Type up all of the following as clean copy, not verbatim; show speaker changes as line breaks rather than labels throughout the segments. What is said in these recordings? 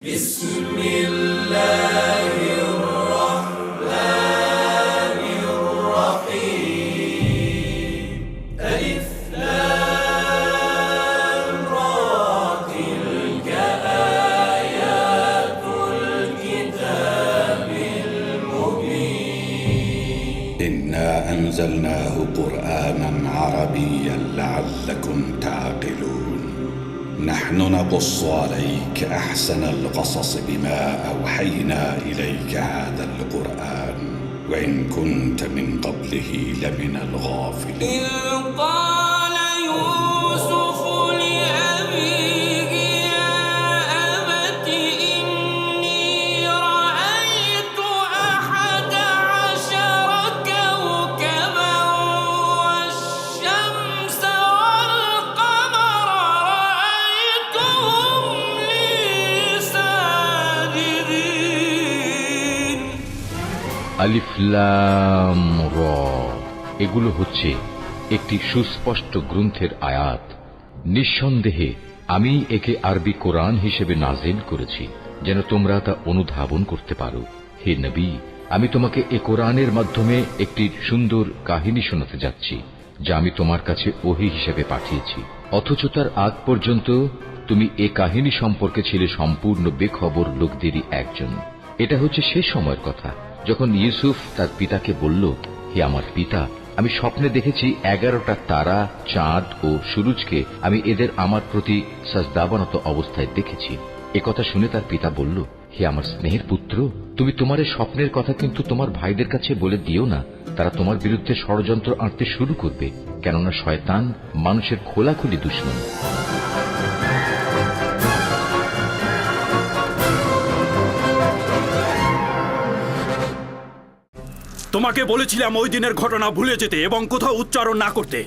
إنا أنزلناه قرآنا عربيا لعلكم تعقلون نحن نقص عليك أحسن القصص بما أوحينا إليك هذا القرآن وإن كنت من قبله لمن الغافلين
قال يوسف لأبيه يا أبت إني رأيت 11 كوكبا والشمس والقمر رأيتهم لي ساجدين
আলিফ লাম র, এগুলো হচ্ছে একটি সুস্পষ্ট গ্রন্থের আয়াত। নিঃসন্দেহে আমি একে আরবি কোরআন হিসেবে নাজিল করেছি যেন তোমরা তা অনুধাবন করতে পারো। হে নবী, আমি তোমাকে এ কোরআনের মাধ্যমে একটি সুন্দর কাহিনী শোনাতে যাচ্ছি যা আমি তোমার কাছে ওহী হিসেবে পাঠিয়েছি, অথচ তার আগ পর্যন্ত তুমি এ কাহিনী সম্পর্কে ছিলে সম্পূর্ণ বেখবর লোকদেরই একজন। এটা হচ্ছে সে সময়ের কথা যখন ইউসুফ তার পিতাকে বলল, হে আমার পিতা, আমি স্বপ্নে দেখেছি 11টা তারা, চাঁদ ও সূরজকে আমি এদের আমার প্রতি সাজদাবানত অবস্থায় দেখেছি। একথা শুনে তার পিতা বলল, হে আমার স্নেহের পুত্র, তুমি তোমার এই স্বপ্নের কথা কিন্তু তোমার ভাইদের কাছে বলে দিও না, তারা তোমার বিরুদ্ধে ষড়যন্ত্র আঁটতে শুরু করবে, কেননা শয়তান মানুষের খোলাখুলি দুশমন।
তোমাকে বলেছিলাম ওই দিনের ঘটনা ভুলে যেতে এবং কোথাও উচ্চারণ না করতে।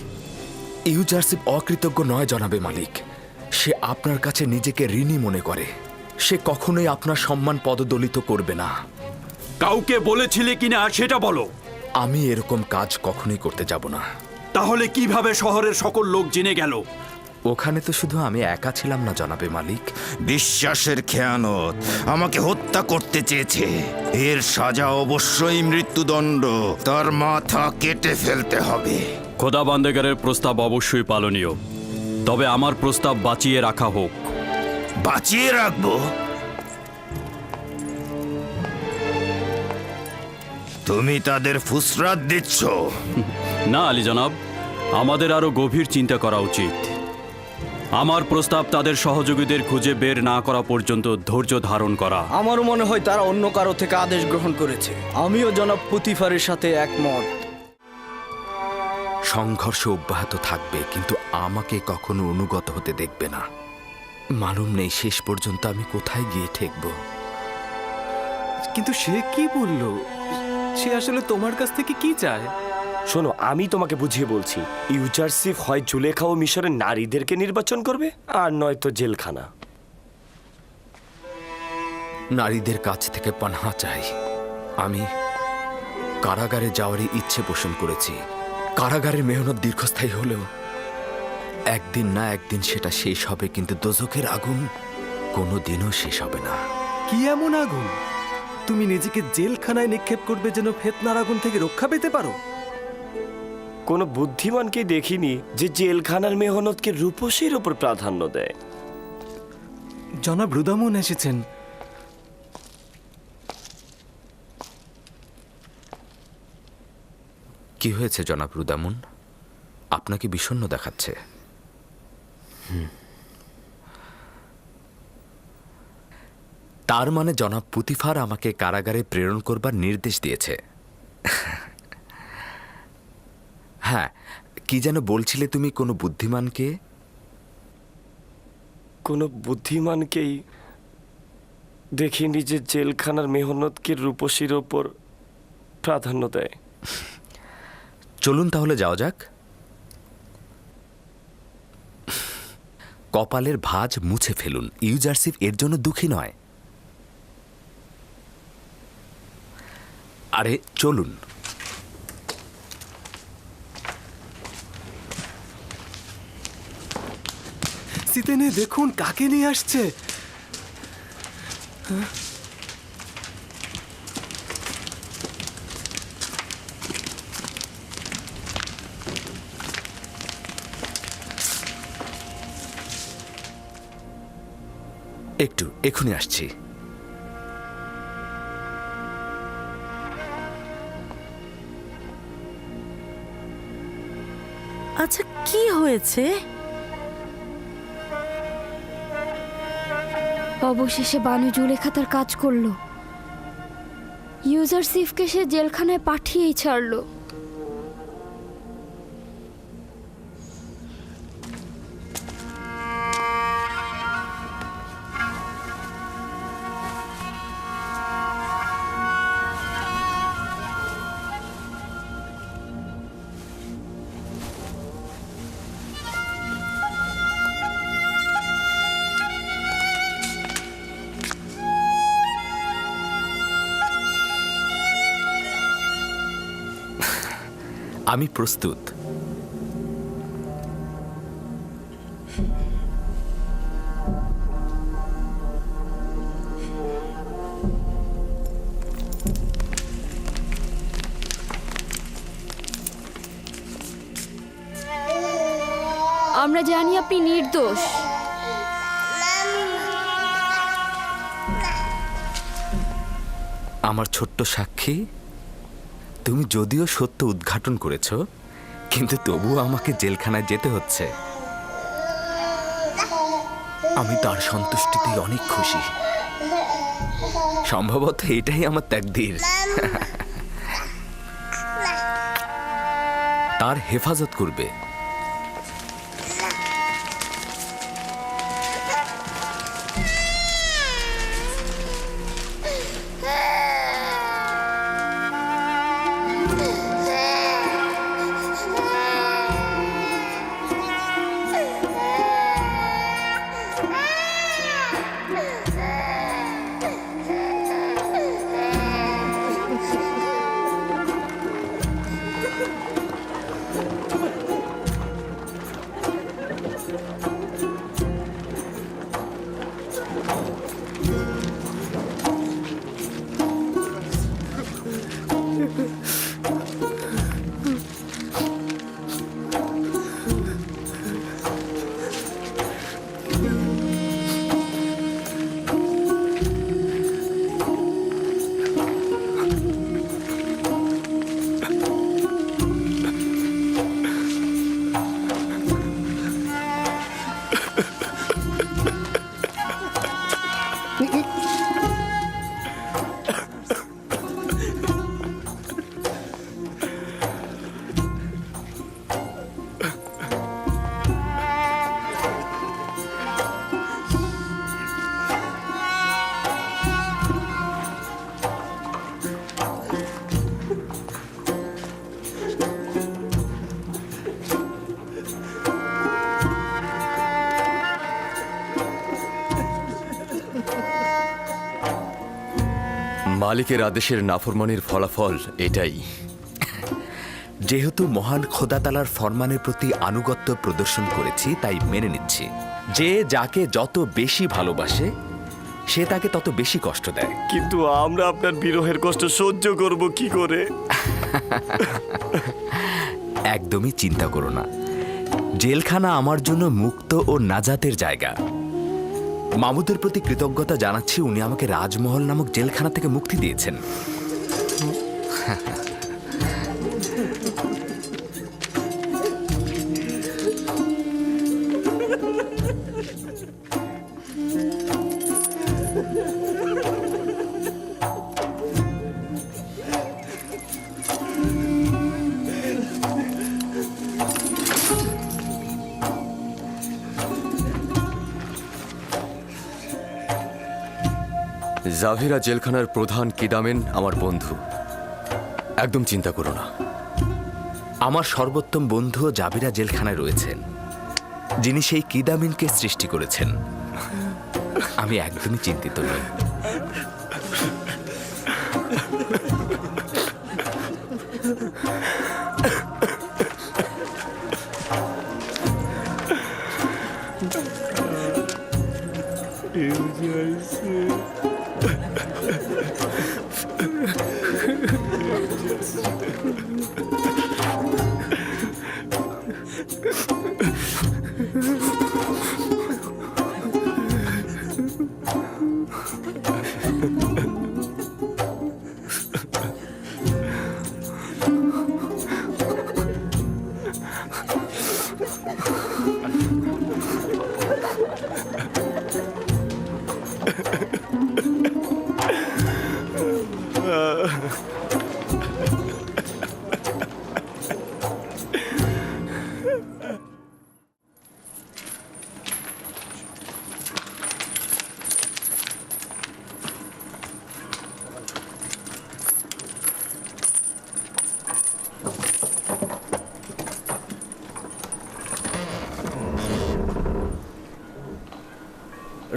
ইউজারশিপ অকৃতজ্ঞ নয় জনাবে মালিক, সে আপনার কাছে নিজেকে ঋণী মনে করে। সে কখনোই আপনার সম্মান পদদলিত করবে না।
কাউকে বলেছিলে কিনা সেটা বলো।
আমি এরকম কাজ কখনোই করতে যাব না।
তাহলে কিভাবে শহরের সকল লোক জেনে গেল?
ওখানে তো শুধু আমি একা ছিলাম না জনাবে মালিক।
বিশ্বাসের খেয়ানত আমাকে হত্যা করতে চেয়েছে। এর সাজা অবশ্যই মৃত্যুদণ্ড। তার মাথা কেটে ফেলতে হবে।
খোদা বান্দেগারের প্রস্তাব অবশ্যই পালনীয়, তবে আমার প্রস্তাব বাঁচিয়ে রাখা হোক।
বাঁচিয়ে রাখবো? তুমি তাদের ফুসরাত দিচ্ছ?
না আলী জনাব, আমাদের আরো গভীর চিন্তা করা উচিত। আমার প্রস্তাব তাদের সহযোগীদের খুঁজে বের না করা পর্যন্ত ধৈর্য ধারণ করা।
আমারও মনে হয় তারা অন্য কারো থেকে আদেশ গ্রহণ করেছে। আমিও জনাব পুতিফারের সাথে একমত।
সংঘর্ষ অব্যাহত থাকবে, কিন্তু আমাকে কখনো অনুগত হতে দেখবে না। মালুম নেই শেষ পর্যন্ত আমি কোথায় গিয়ে ঠেকব।
কিন্তু সে কি বলল? সে আসলে তোমার কাছ থেকে কি চায়?
শোনো, আমি তোমাকে বুঝিয়ে বলছি। ইউজারশিপ হয় জুলেখা ও মিশরের নারীদেরকে নির্বাচন করবে, আর নয়তো জেলখানা।
নারীদের কাছ থেকে পানাহা চাই। আমি কারাগারে যাওয়ারই ইচ্ছে পোষণ করেছি। কারাগারের মেহনত দীর্ঘস্থায়ী হলেও একদিন না একদিন সেটা শেষ হবে, কিন্তু দোজখের আগুন কোনোদিনও শেষ হবে না।
কি এমন আগুন? তুমি নিজেকে জেলখানায় নিক্ষেপ করবে যেন ফিতনার আগুন থেকে রক্ষা পেতে পারো?
কোনো বুদ্ধিমানকে দেখিনি যে জেলখানার মেহনতকে রূপসীর উপর প্রাধান্য দেয়।
জনাব রুদামুন এসেছেন।
কি হয়েছে জনাব রুদামুন? আপনাকে বিষণ্ণ দেখাচ্ছে। তার মানে জনাব পুতিফার আমাকে কারাগারে প্রেরণ করবার নির্দেশ দিয়েছে। হ্যাঁ, কি যেন বলছিলে তুমি? কোনো বুদ্ধিমানকে?
কোনো বুদ্ধিমানকেই দেখিনি যে জেলখানার মেহনতকে রূপসীর ওপর প্রাধান্য দেয়।
চলুন তাহলে যাওয়া যাক। কপালের ভাঁজ মুছে ফেলুন। ইউজারশিপ এর জন্য দুঃখী নয়। আরে চলুন।
সিতেনে দেখুন কাকে নিয়ে আসছে।
একটু এখনই আসছি।
আচ্ছা, কি হয়েছে?
অবশেষে বানু জুলেখা তার কাজ করলো। ইউজারসিফকে সে জেলখানায় পাঠিয়েই ছাড়লো।
আমি প্রস্তুত।
আমরা জানি আপনি নির্দোষ।
আমার ছোট্ট সাক্ষী, তুমি যদিও সত্য উদ্ঘাটন করেছ, কিন্তু তবুও আমাকে জেলখানায় যেতে হচ্ছে। আমি তার সন্তুষ্টিতেই অনেক খুশি। সম্ভবত এটাই আমার তাকদীর। তার হেফাজত করবে।
মালিকের আদেশের নাফরমানির ফলাফল এটাই।
যেহেতু মহান খোদা তাআলার ফরমানের প্রতি আনুগত্য প্রদর্শন করেছি, তাই মেনে নিচ্ছি। যে যাকে যত বেশি ভালোবাসে, সে তাকে তত বেশি কষ্ট দেয়।
কিন্তু আমরা আপনার বিরহের কষ্ট সহ্য করব কি করে?
একদমই চিন্তা করো না। জেলখানা আমার জন্য মুক্ত ও নাজাতের জায়গা। মামুদের প্রতি কৃতজ্ঞতা জানাচ্ছি, উনি আমাকে রাজমহল নামক জেলখানা থেকে মুক্তি দিয়েছেন।
জাভিরা জেলখানার প্রধান কিদামেন আমার বন্ধু। একদম চিন্তা করো না।
আমার সর্বোত্তম বন্ধুও জাভিরা জেলখানায় রয়েছেন, যিনি সেই কিদামিনকে সৃষ্টি করেছেন। আমি একদমই চিন্তিত নই।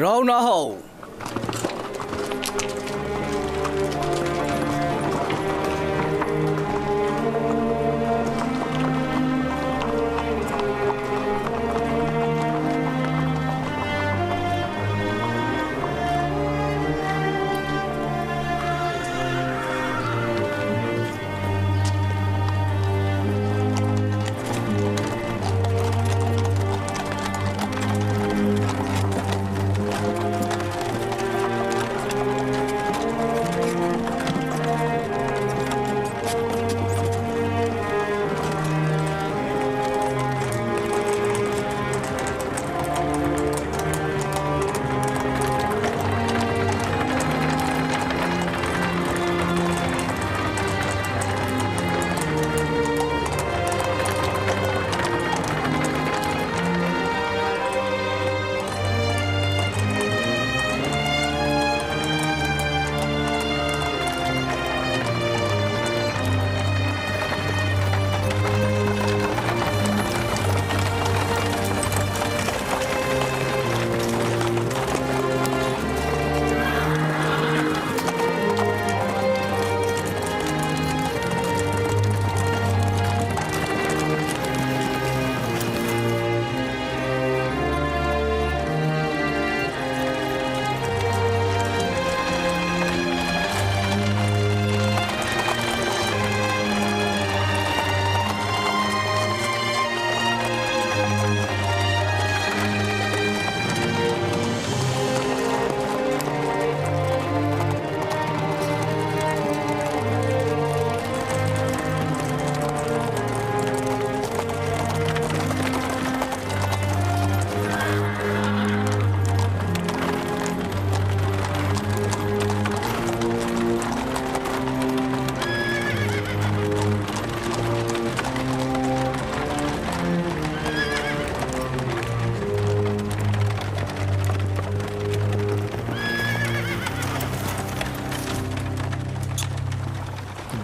রওনা হও।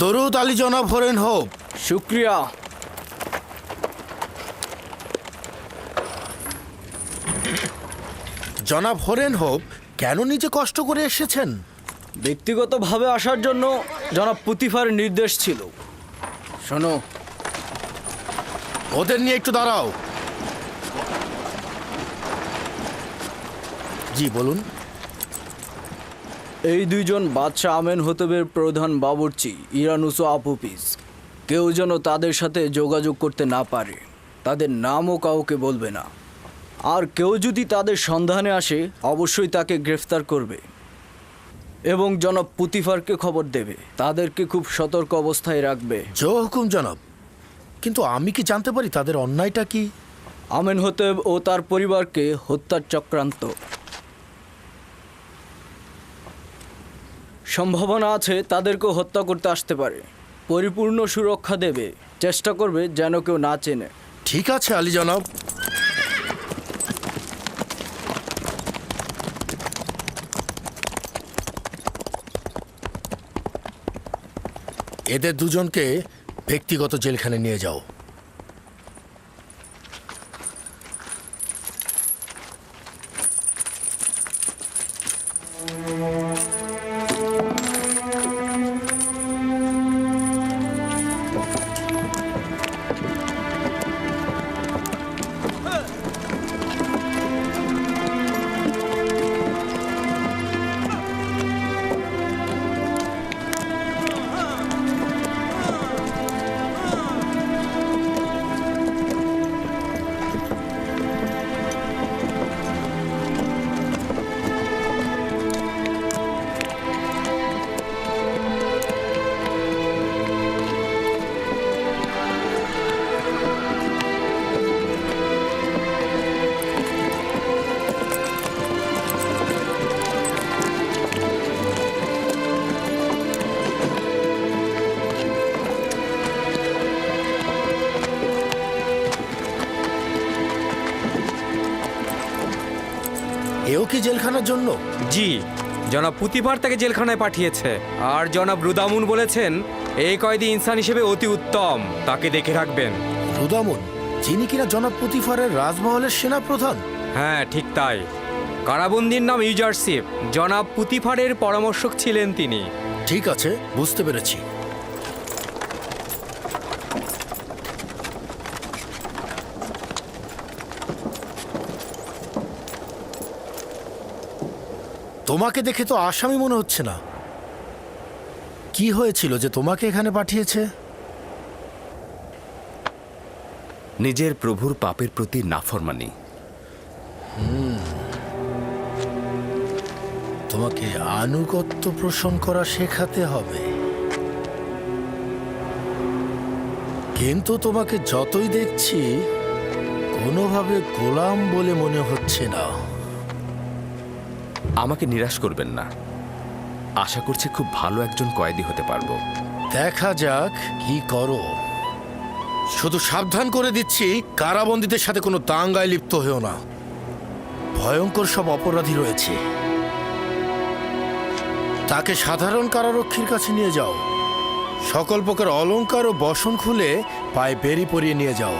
দরুদ আলী জনাব হরেন হোপ।
শুক্রিয়া।
জনাব হরেন হোপ কেন নিজে কষ্ট করে এসেছেন?
ব্যক্তিগতভাবে আসার জন্য জনাব পুতিফার নির্দেশ ছিল। শোনো,
ওদের নিয়ে একটু দাঁড়াও। জি বলুন।
এই দুইজন বাদশাহ আমেনহোতেবের প্রধান বাবুর্চি ইরানুস ও আপুপিস। কেউ যেন তাদের সাথে যোগাযোগ করতে না পারে, তাদের নামও কাউকে বলবে না। আর কেউ যদি তাদের সন্ধানে আসে অবশ্যই তাকে গ্রেফতার করবে এবং জনাব পুতিফারকে খবর দেবে। তাদেরকে খুব সতর্ক অবস্থায় রাখবে।
জো হুকুম জনাব। কিন্তু আমি কি জানতে পারি তাদের অন্যায়টা কি?
আমেনহোতেব ও তার পরিবারকে হত্যার চক্রান্ত। সম্ভাবনা আছে তাদেরকেও হত্যা করতে আসতে পারে। পরিপূর্ণ সুরক্ষা দেবে, চেষ্টা করবে যেন কেউ না চেনে।
ঠিক আছে আলী জনাব। এদের দুজনকে ব্যক্তিগত জেলখানে নিয়ে যাও। এও কি জেলখানার জন্য?
জি, জনাব পুতিফার তাকে জেলখানায় পাঠিয়েছে। আর জনাব রুদামুন বলেছেন এই কয়েদি ইনসান হিসেবে অতি উত্তম, তাকে দেখে রাখবেন।
রুদামুন, যিনি কিনা জনাব পুতিফারের রাজমহলের সেনাপ্রধান?
হ্যাঁ, ঠিক তাই। কারাবন্দির নাম ইউজারশিপ, জনাব পুতিফারের পরামর্শক ছিলেন তিনি।
ঠিক আছে, বুঝতে পেরেছি। তোমাকে দেখে তো আসামি মনে হচ্ছে না। কি হয়েছিল যে তোমাকে এখানে পাঠিয়েছে?
নিজের প্রভুর পাপের প্রতি নাফরমানি।
তোমাকে আনুগত্য পোষণ করা শেখাতে হবে। কিন্তু তোমাকে যতই দেখছি কোনোভাবে গোলাম বলে মনে হচ্ছে না।
আমাকে নিরাশ করবেন না, আশা করছি খুব ভালো একজন কয়েদি হতে পারবো।
দেখা যাক কি করো। শুধু সাবধান করে দিচ্ছি, কারাবন্দীদের সাথে কোনো দাঙ্গায় লিপ্ত হয়েও না। ভয়ঙ্কর সব অপরাধী রয়েছে। তাকে সাধারণ কারারক্ষীর কাছে নিয়ে যাও। সকল প্রকার অলংকার ও বসন খুলে পায়ে বেরি পরিয়ে নিয়ে যাও।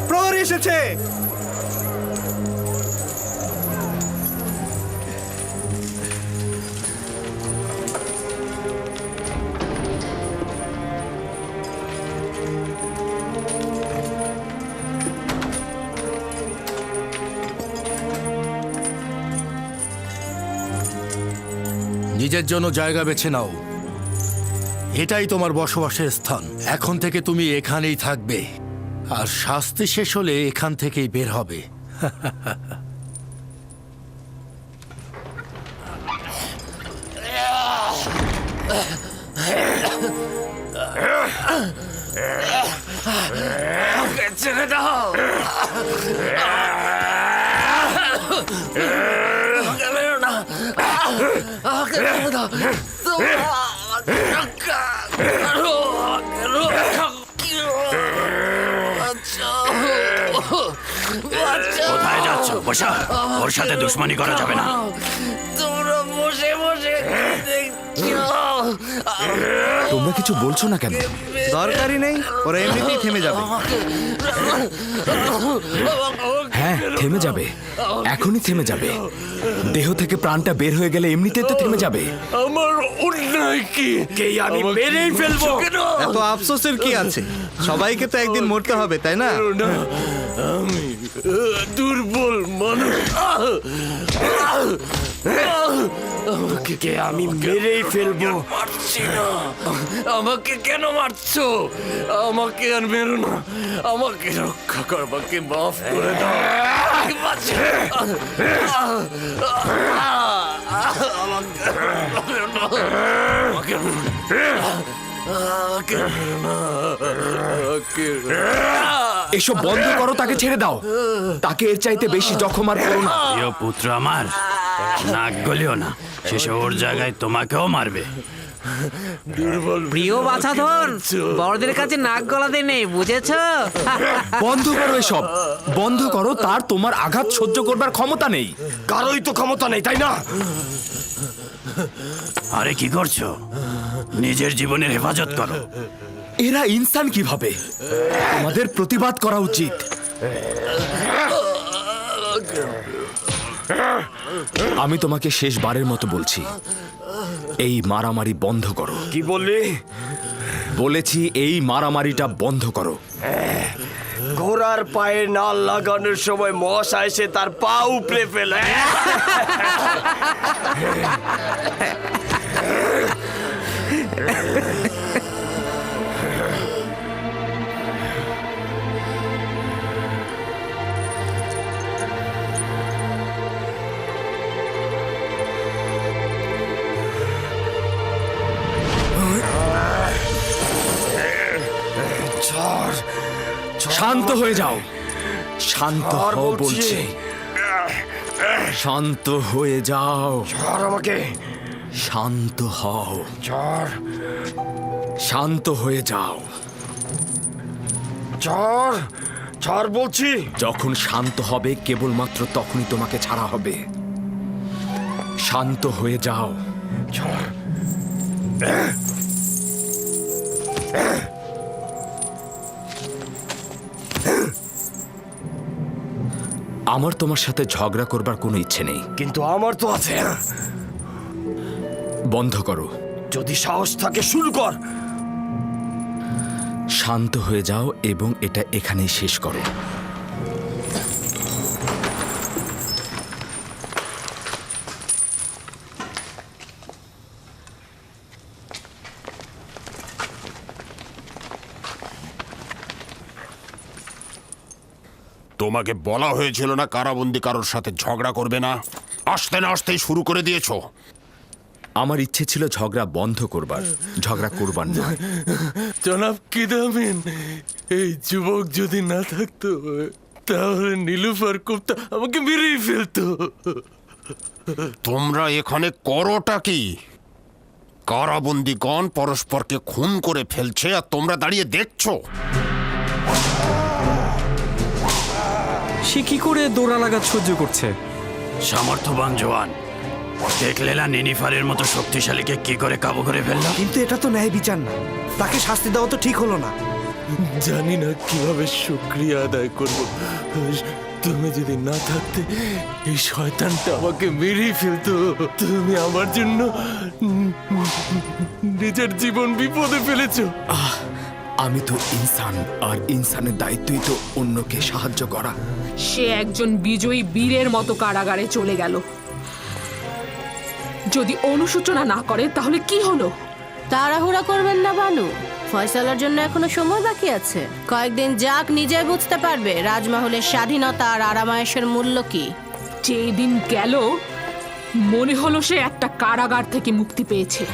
প্রহরী এসেছে।
নিজের জন্য জায়গা বেছে নাও। এটাই তোমার বসবাসের স্থান। এখন থেকে তুমি এখানেই থাকবে, আর শাস্তি শেষ হলে এখান থেকেই বের হবে।
ছেড়ে দাও।
কোথায় যাচ্ছ? বসা, ওর সাথে দুশ্মনী করা যাবে না।
তোমরা বসে বসে
তোমরা কিছু বলছো না কেন?
দরকারই নেই, ওরা এমনিতেই থেমে যাবে।
হ্যাঁ, থেমে যাবে, এখনই থেমে যাবে। দেহ থেকে প্রাণটা বের হয়ে গেলে এমনিতেই তো থেমে যাবে।
আমার অন্যায় কি? আমি মেরেই ফেলবো।
এত আফসোসের কি আছে? সবাইকে তো একদিন মরতে হবে, তাই না?
আমি দুর্বল মানুষ। আমাকে আমি মেরেই ফেলবো। মারছি না। আমাকে কেন মারছো? আমাকে আর মেরো না। আমাকে রক্ষা করবাকে মাফ করে দাও। আমাকে বাঁচাও। আমাকে
এসব বন্ধ করো, তাকে ছেড়ে দাও। তাকে এর চাইতে বেশি জখম আর করো না।
প্রিয় পুত্র আমার, নাক গলিও না, শেষে ওর জায়গায় তোমাকেও মারবে।
প্রিয় বাছাধন, বড়দের কাছে নাক গলাতে নেই, বুঝেছো?
বন্ধ করো এসব, বন্ধ করো। তার তোমার আঘাত সহ্য করবার ক্ষমতা নেই।
কারোই তো ক্ষমতা নেই, তাই না?
আরে কি করছো? নিজের জীবনের হেফাজত করো।
এরা ইনসান কিভাবে? আমাদের প্রতিবাদ করা উচিত। আমি তোমাকে শেষবারের মতো বলছি, এই মারামারি বন্ধ করো।
কি বললি?
বলেছি এই মারামারিটা বন্ধ করো।
ঘোড়ার পায়ে নাল লাগানোর সময় মশা এসে তার পা উপড়ে ফেলে।
শান্ত হয়ে যাও, শান্ত হও বলছি। শান্ত হয়ে যাও।
ছাড় আমাকে।
শান্ত হও,
ছাড়।
শান্ত হয়ে যাও।
ছাড়, ছাড় বলছি।
যখন শান্ত হবে কেবলমাত্র তখনই তোমাকে ছাড়া হবে। শান্ত হয়ে যাও।
ছাড়।
আমার তোমার সাথে ঝগড়া করবার কোনো ইচ্ছে নেই,
কিন্তু আমার তো আছে।
বন্ধ করো।
যদি সাহস থাকে শুরু কর।
শান্ত হয়ে যাও এবং এটা এখানেই শেষ করো।
তোমাকে বলা হয়েছিল না কারাবন্দি কারোর সাথে ঝগড়া করবে না? আসতে না আসতেই শুরু করে দিয়েছো।
আমার ইচ্ছে ছিল ঝগড়া বন্ধ করবার, ঝগড়া করবার নয়।
জনাব কিদামিন, এই যুবক যদি না থাকতো তাহলে নীলুফার কুপ্তা আমাকে মেরেই ফেলতো।
তোমরা এখানে করোটা কি? কারাবন্দিগণ পরস্পরকে খুন করে ফেলছে আর তোমরা দাঁড়িয়ে দেখছো।
সে কি করে দৌড়া লাগাত সহ্য করছে?
সামর্থ্যবান জওয়ান, দেখলে না নিনিফারের মতো শক্তিশালীকে কি করে কাবু করে ফেললো।
কিন্তু এটা তো ন্যায় বিচার না, তাকে শাস্তি দেওয়া তো ঠিক হলো না।
জানি না কিভাবে শুকরিয়া আদায় করব। তুমি যদি না থাকতে এই শয়তানটা আমাকে মেরেই ফেলতো। তুমি আমার জন্য নিজের জীবন বিপদে ফেলেছো।
আমি তো ইনসান, আর ইনসানের দায়িত্বই তো অন্যকে সাহায্য করা।
সে একজন বিজয়ী বীরের মতো কারাগারে চলে গেল। যদি অনুশোচনা না করে তাহলে কি হলো?
তাড়াহুড়া করবেন না বানু, ফয়সালার জন্য এখনো সময় বাকি আছে। কয়েকদিন যাক, নিজে বুঝতে পারবে রাজমহলের স্বাধীনতা আর আরামায়েশের মূল্য কি।
যেই দিন গেল মনে হলো সে একটা কারাগার থেকে মুক্তি পেয়েছে।